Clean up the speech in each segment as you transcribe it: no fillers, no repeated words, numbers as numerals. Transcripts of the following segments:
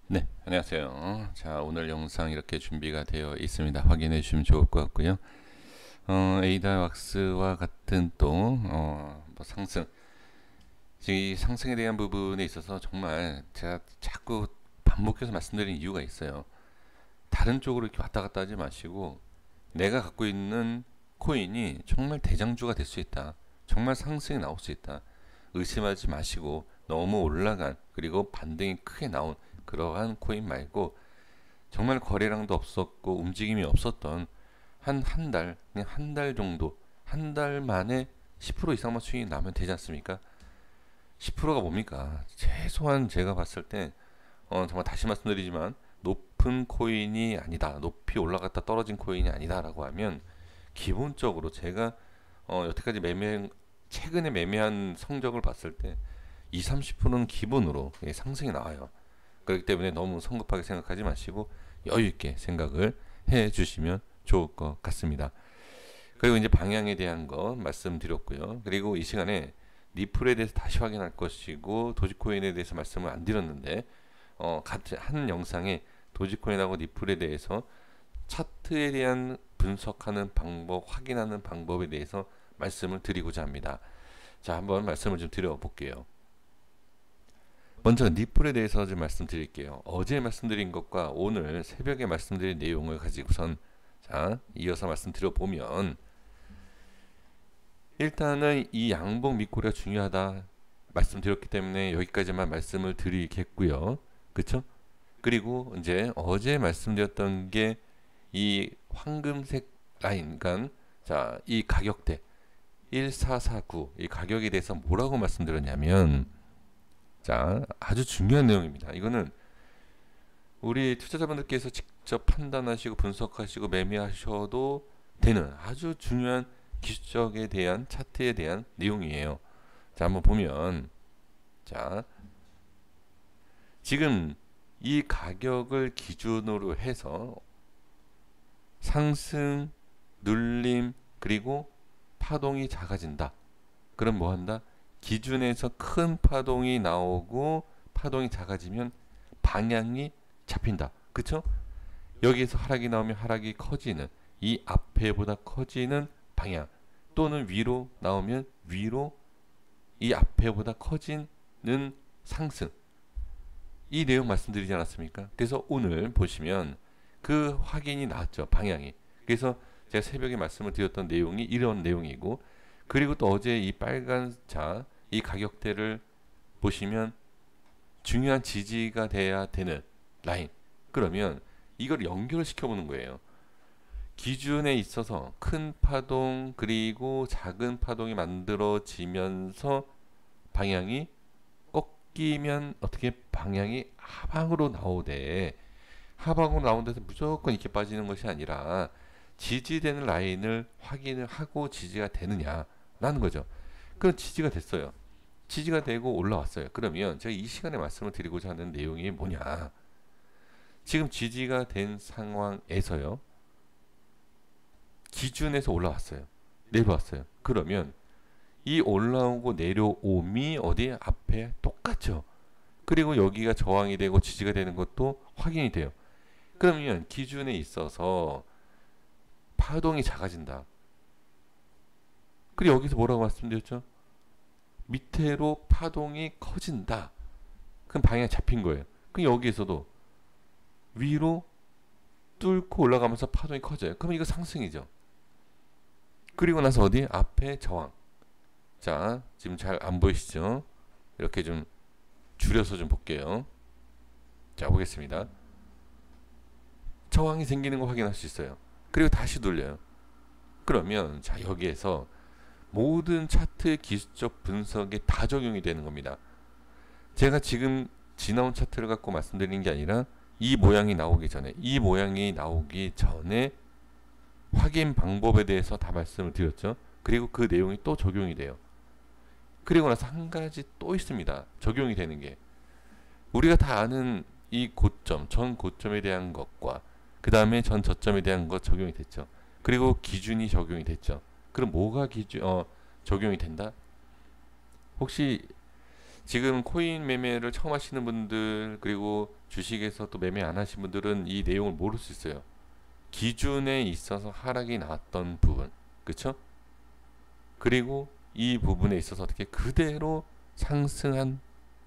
네, 안녕하세요. 자, 오늘 영상 이렇게 준비가 되어 있습니다. 확인해 주시면 좋을 것 같고요. 에이다 왁스와 같은 또, 뭐 상승. 이 상승에 대한 부분에 있어서 정말 제가 자꾸 반복해서 말씀드린 이유가 있어요. 다른 쪽으로 이렇게 왔다 갔다 하지 마시고, 내가 갖고 있는 코인이 정말 대장주가 될 수 있다. 정말 상승이 나올 수 있다. 의심하지 마시고, 너무 올라간, 그리고 반등이 크게 나온 그러한 코인 말고, 정말 거래량도 없었고 움직임이 없었던 한 달, 그냥 한 달 정도, 한 달 만에 10% 이상만 수익이 나면 되지 않습니까? 10%가 뭡니까? 최소한 제가 봤을 때 정말 다시 말씀드리지만 높은 코인이 아니다, 높이 올라갔다 떨어진 코인이 아니다라고 하면 기본적으로 제가 여태까지 최근에 매매한 성적을 봤을 때 2, 30%는 기본으로 상승이 나와요. 그렇기 때문에 너무 성급하게 생각하지 마시고 여유 있게 생각을 해 주시면 좋을 것 같습니다. 그리고 이제 방향에 대한 거 말씀드렸고요. 그리고 이 시간에 리플에 대해서 다시 확인할 것이고 도지코인에 대해서 말씀을 안 드렸는데 같은 한 영상에 도지코인하고 리플에 대해서 차트에 대한 분석하는 방법, 확인하는 방법에 대해서 말씀을 드리고자 합니다. 자, 한번 말씀을 좀 드려볼게요. 먼저 리플에 대해서 좀 말씀드릴게요. 어제 말씀드린 것과 오늘 새벽에 말씀드린 내용을 가지고선 자, 이어서 말씀드려 보면 일단은 이 양봉 밑꼬리가 중요하다 말씀드렸기 때문에 여기까지만 말씀을 드리겠고요. 그쵸? 그리고 이제 어제 말씀드렸던 게 이 황금색 라인, 그러니까 자, 이 가격대 1449 이 가격에 대해서 뭐라고 말씀드렸냐면 자, 아주 중요한 내용입니다. 이거는 우리 투자자분들께서 직접 판단하시고 분석하시고 매매하셔도 되는 아주 중요한 기술적에 대한 차트에 대한 내용이에요. 자, 한번 보면 자, 지금 이 가격을 기준으로 해서 상승, 눌림, 그리고 파동이 작아진다. 그럼 뭐 한다? 기준에서 큰 파동이 나오고 파동이 작아지면 방향이 잡힌다. 그쵸? 여기에서 하락이 나오면 하락이 커지는 이 앞에보다 커지는 방향 또는 위로 나오면 위로 이 앞에보다 커지는 상승 이 내용 말씀드리지 않았습니까? 그래서 오늘 보시면 그 확인이 나왔죠. 방향이. 그래서 제가 새벽에 말씀을 드렸던 내용이 이런 내용이고 그리고 또 어제 이 빨간 이 가격대를 보시면 중요한 지지가 돼야 되는 라인. 그러면 이걸 연결시켜 보는 거예요. 기준에 있어서 큰 파동 그리고 작은 파동이 만들어지면서 방향이 꺾이면 어떻게 방향이 하방으로 나오되 하방으로 나온 데서 무조건 이렇게 빠지는 것이 아니라 지지되는 라인을 확인을 하고 지지가 되느냐라는 거죠. 그럼 지지가 됐어요. 지지가 되고 올라왔어요. 그러면 제가 이 시간에 말씀을 드리고자 하는 내용이 뭐냐? 지금 지지가 된 상황에서요. 기준에서 올라왔어요. 내려왔어요. 그러면 이 올라오고 내려옴이 어디 앞에 똑같죠. 그리고 여기가 저항이 되고 지지가 되는 것도 확인이 돼요. 그러면 기준에 있어서 파동이 작아진다. 그리고 여기서 뭐라고 말씀드렸죠? 밑으로 파동이 커진다. 그럼 방향이 잡힌 거예요. 그럼 여기에서도 위로 뚫고 올라가면서 파동이 커져요. 그럼 이거 상승이죠. 그리고 나서 어디? 앞에 저항. 자, 지금 잘 안 보이시죠? 이렇게 좀 줄여서 좀 볼게요. 자, 보겠습니다. 저항이 생기는 거 확인할 수 있어요. 그리고 다시 돌려요. 그러면 자, 여기에서 모든 차트의 기술적 분석에 다 적용이 되는 겁니다. 제가 지금 지나온 차트를 갖고 말씀드리는 게 아니라 이 모양이 나오기 전에 확인 방법에 대해서 다 말씀을 드렸죠. 그리고 그 내용이 또 적용이 돼요. 그리고 나서 한 가지 또 있습니다. 적용이 되는 게 우리가 다 아는 이 고점, 전 고점에 대한 것과 그 다음에 전 저점에 대한 것 적용이 됐죠. 그리고 기준이 적용이 됐죠. 그럼 뭐가 적용이 된다? 혹시 지금 코인 매매를 처음 하시는 분들, 그리고 주식에서 또 매매 안 하신 분들은 이 내용을 모를 수 있어요. 기준에 있어서 하락이 나왔던 부분, 그쵸? 그리고 이 부분에 있어서 어떻게 그대로 상승한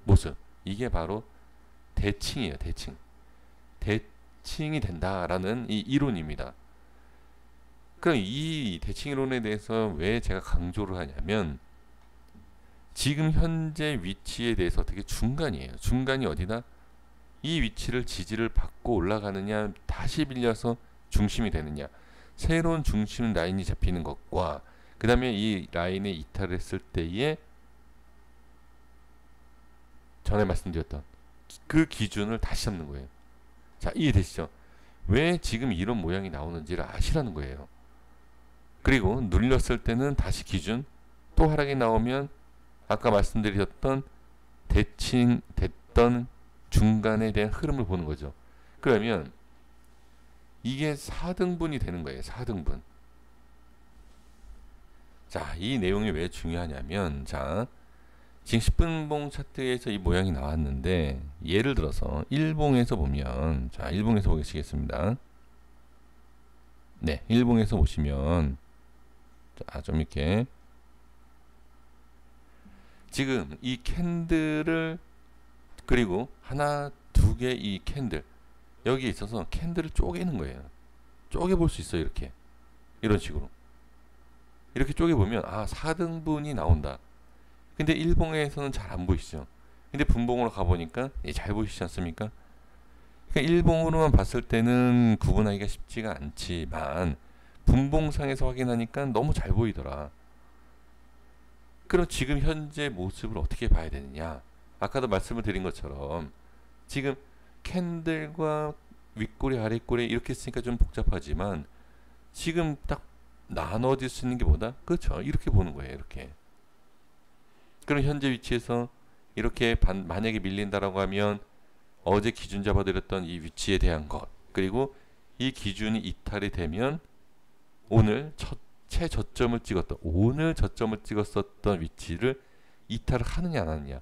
모습, 이게 바로 대칭이에요. 대칭. 대칭이 된다라는 이 이론입니다. 그럼 이 대칭 이론에 대해서 왜 제가 강조를 하냐면, 지금 현재 위치에 대해서 어떻게 중간이에요. 중간이 어디다? 이 위치를 지지를 받고 올라가느냐, 다시 밀려서 중심이 되느냐, 새로운 중심 라인이 잡히는 것과 그 다음에 이 라인에 이탈을 했을 때에 전에 말씀드렸던 그 기준을 다시 잡는 거예요. 자, 이해되시죠? 왜 지금 이런 모양이 나오는지를 아시라는 거예요. 그리고 눌렸을 때는 다시 기준, 또 하락이 나오면 아까 말씀드렸던 대칭 됐던 중간에 대한 흐름을 보는 거죠. 그러면 이게 4등분이 되는 거예요. 4등분. 자, 이 내용이 왜 중요하냐면, 자, 지금 10분봉 차트에서 이 모양이 나왔는데, 예를 들어서 1봉에서 보면, 자, 1봉에서 보시겠습니다. 네, 1봉에서 보시면, 자, 좀 이렇게 지금 이 캔들을, 그리고 하나 두 개 이 캔들, 여기에 있어서 캔들을 쪼개는 거예요. 쪼개 볼 수 있어요. 이렇게, 이런 식으로 이렇게 쪼개 보면 4등분이 나온다. 근데 1봉에서는 잘 안 보이시죠. 근데 분봉으로 가보니까 잘 보이시지 않습니까? 그러니까 1봉으로만 봤을 때는 구분하기가 쉽지가 않지만 분봉상에서 확인하니까 너무 잘 보이더라. 그럼 지금 현재 모습을 어떻게 봐야 되느냐? 아까도 말씀을 드린 것처럼 지금 캔들과 윗꼬리 아랫꼬리 이렇게 쓰니까 좀 복잡하지만 지금 딱 나눠질 수 있는 게 뭐다? 그렇죠. 이렇게 보는 거예요. 이렇게. 그럼 현재 위치에서 이렇게 만약에 밀린다라고 하면 어제 기준 잡아드렸던 이 위치에 대한 것, 그리고 이 기준이 이탈이 되면 오늘 최저점을 찍었던, 오늘 저점을 찍었었던 위치를 이탈을 하느냐 안 하느냐,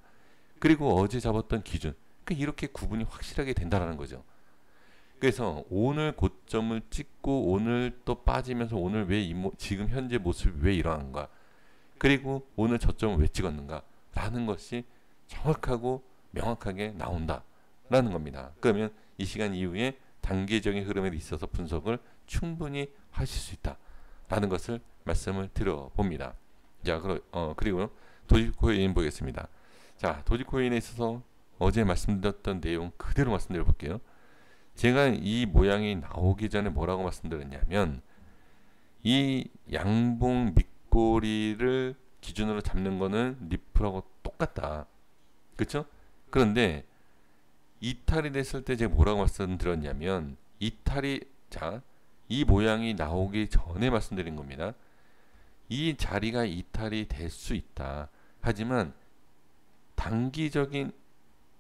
그리고 어제 잡았던 기준, 그러니까 이렇게 구분이 확실하게 된다라는 거죠. 그래서 오늘 고점을 찍고 오늘 또 빠지면서 오늘 왜 지금 현재 모습이 왜 이러한가, 그리고 오늘 저점을 왜 찍었는가 라는 것이 정확하고 명확하게 나온다라는 겁니다. 그러면 이 시간 이후에 단계적인 흐름에 있어서 분석을 충분히 하실 수 있다라는 것을 말씀을 드려봅니다. 자, 그리고 도지코인 보겠습니다. 자, 도지코인에 있어서 어제 말씀드렸던 내용 그대로 말씀드려 볼게요. 제가 이 모양이 나오기 전에 뭐라고 말씀드렸냐면, 이 양봉 밑꼬리를 기준으로 잡는 거는 리플하고 똑같다. 그쵸? 그런데 이탈이 됐을 때 제가 뭐라고 말씀드렸냐면, 이 모양이 나오기 전에 말씀드린 겁니다. 이 자리가 이탈이 될 수 있다. 하지만 단기적인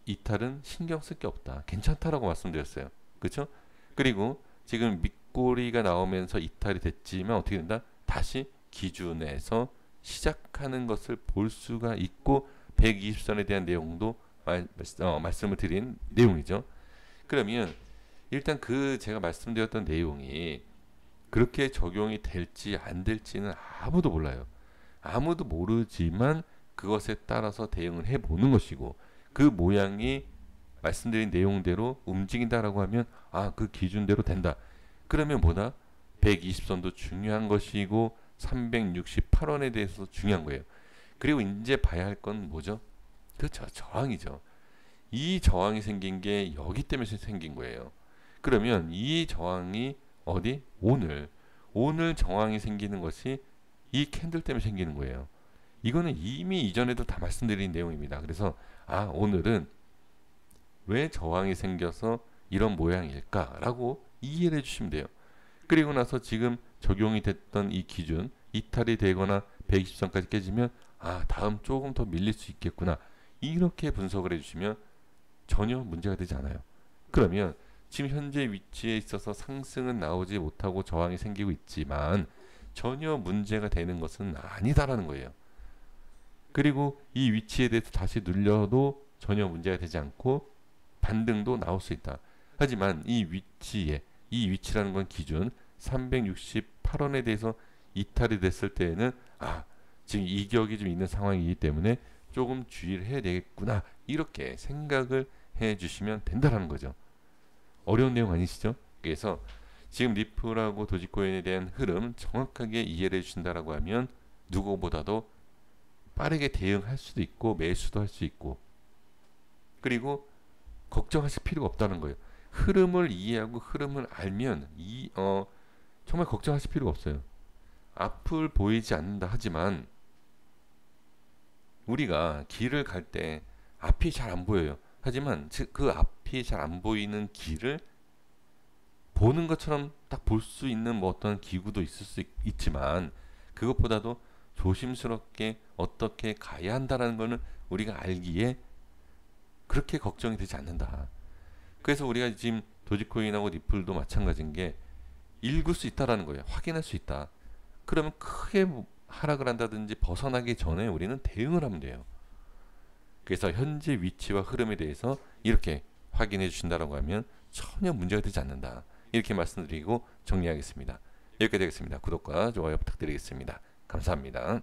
이탈은 신경 쓸 게 없다. 괜찮다라고 말씀드렸어요. 그렇죠? 그리고 지금 밑꼬리가 나오면서 이탈이 됐지만 어떻게 된다? 다시 기준에서 시작하는 것을 볼 수가 있고 120선에 대한 내용도 말씀을 드린 내용이죠. 그러면 일단 제가 말씀드렸던 내용이 그렇게 적용이 될지 안 될지는 아무도 몰라요. 아무도 모르지만 그것에 따라서 대응을 해보는 것이고, 그 모양이 말씀드린 내용대로 움직인다라고 하면 그 기준대로 된다. 그러면 뭐다? 120선도 중요한 것이고 368원에 대해서 중요한 거예요. 그리고 이제 봐야 할 건 뭐죠? 그렇죠. 저항이죠. 이 저항이 생긴 게 여기 때문에 생긴 거예요. 그러면 이 저항이 어디? 오늘 저항이 생기는 것이 이 캔들 때문에 생기는 거예요. 이거는 이미 이전에도 다 말씀드린 내용입니다. 그래서 오늘은 왜 저항이 생겨서 이런 모양일까라고 이해를 해주시면 돼요. 그리고 나서 지금 적용이 됐던 이 기준 이탈이 되거나 120선까지 깨지면 다음 조금 더 밀릴 수 있겠구나, 이렇게 분석을 해주시면 전혀 문제가 되지 않아요. 그러면 지금 현재 위치에 있어서 상승은 나오지 못하고 저항이 생기고 있지만 전혀 문제가 되는 것은 아니다라는 거예요. 그리고 이 위치에 대해서 다시 눌려도 전혀 문제가 되지 않고 반등도 나올 수 있다. 하지만 이 위치라는 건 기준 368원에 대해서 이탈이 됐을 때에는 지금 이격이 좀 있는 상황이기 때문에 조금 주의를 해야 되겠구나, 이렇게 생각을 해 주시면 된다라는 거죠. 어려운 내용 아니시죠? 그래서 지금 리플하고 도지코인에 대한 흐름 정확하게 이해를 해준다라고 하면 누구보다도 빠르게 대응할 수도 있고 매수도 할 수 있고, 그리고 걱정하실 필요가 없다는 거예요. 흐름을 이해하고 흐름을 알면 정말 걱정하실 필요가 없어요. 앞을 보이지 않는다 하지만 우리가 길을 갈 때 앞이 잘 안 보여요. 하지만 그 앞이 잘 안 보이는 길을 보는 것처럼 딱 볼 수 있는 뭐 어떤 기구도 있을 수 있지만 그것보다도 조심스럽게 어떻게 가야 한다라는 거는 우리가 알기에 그렇게 걱정이 되지 않는다. 그래서 우리가 지금 도지코인하고 리플도 마찬가지인 게 읽을 수 있다라는 거예요. 확인할 수 있다. 그러면 크게 하락을 한다든지 벗어나기 전에 우리는 대응을 하면 돼요. 그래서 현재 위치와 흐름에 대해서 이렇게 확인해 주신다라고 하면 전혀 문제가 되지 않는다. 이렇게 말씀드리고 정리하겠습니다. 여기까지 하겠습니다. 구독과 좋아요 부탁드리겠습니다. 감사합니다.